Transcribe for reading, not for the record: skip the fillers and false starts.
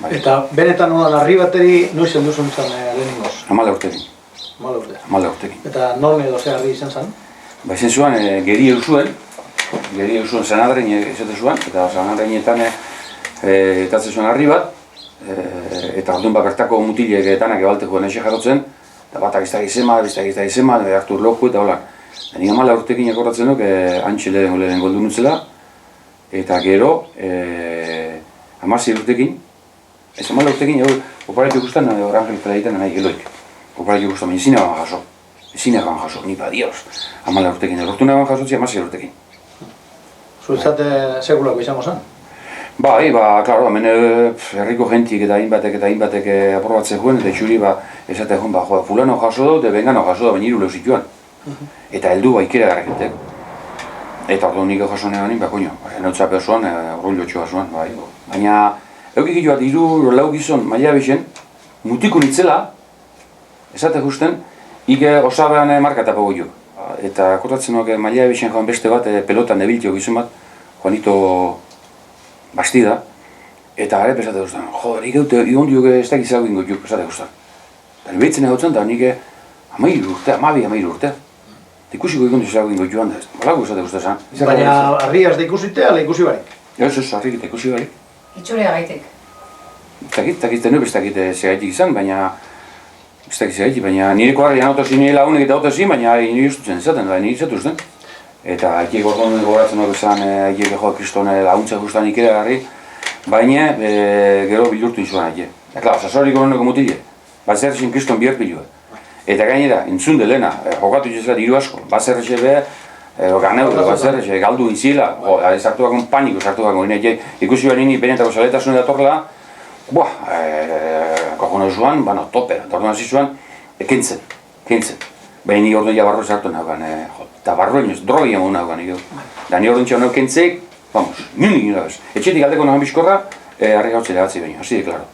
Eta benetan nola larri bateri noiz heldu zuntzen lehenengoz? 14 urtekin. 14 urtekin. Eta non edo ze harri izan zen? Ba, izan zuen, geri eusuen zanadrein esaten zuen, eta zanadreinetan etatzen zuen harri bat, eta orduan bertako mutilek etanak ebalteko naixe jarrotzen, eta batak ez da gizema, hartu urloku eta hola. Nik 14 urtekin akordatzen duk, antxe lehen goldu nutzela, eta gero, 16 urtekin, ez 14 urtekin, operatu ikusten, orangel zela egiten nahi geloik. Operatu ikusten, baina ezin eban jaso. Ezin eban jaso, nipa dios. 14 urtekin, erortu nahi eban jasotzi 16 urtekin. Zuetzate sekulako izango zen? Bai, klaro, hemen herriko jentik eta hainbatek aprobatzen juen, eta itxuri esate joan, fulano jaso dut, bengano jaso da, baina hiru lehuz zituen. Eta heldu ikera gara jentek. Eta ordu nik jaso nahi baino, neutzape osoan, urrullo txoa zoan, bai. Baina, eukik joat, hiru lau gizon maila bixen, mutikun itzela, esate justen, ike osabean markatapa goio. Eta akordatzen nuke maila bixen joan beste bat, pelotan ebiltio gizon bat, Juanito Bastida, eta gara esate guztan, joder, nik eute, igondiuk ez dakiz hau ingo juk, esate guztan. Eta behitzen egotzen da, nik 12 urte. Ikusiko igondiuk hau ingo joan da, balago esate guztan. Baina harriaz da ikusite, ala ikusi barik? Ez, harrik eta ikusi barik. Itxurea gaitik. Ez dakit segaitik izan, baina nireko harri anotozi nire lagunek eta otozi, baina nire ustutzen izaten, nire izatu zen. Eta haiek orduan gogoratzen dut izan, haiek kristone laguntza justan ikera harri, baina gero bilurtu izan haiek. Eta klar, sasorik honeko mutile, bazerrexen kriston bihar pilua. Eta gainera, entzun delena, jokatu izazela diru asko, bazerrexe be, ganeu, bazerrexe, galdu izila, ez hartu bakon paniko, sartu bakon, ikusi behar nini benetako saletasun datorla, kojono zuan, toper, eta orduan hasi zuan, kentzen. Baina ni orduan ja barro sartu nagoan, eta barro inoz, drogi emo nagoan, da ni orduan txau nago kentzek, vamos, nionik nire bez. Etxetik aldeko nagoan bizkorra, harri gautzele batzi baino, hasi de klaro.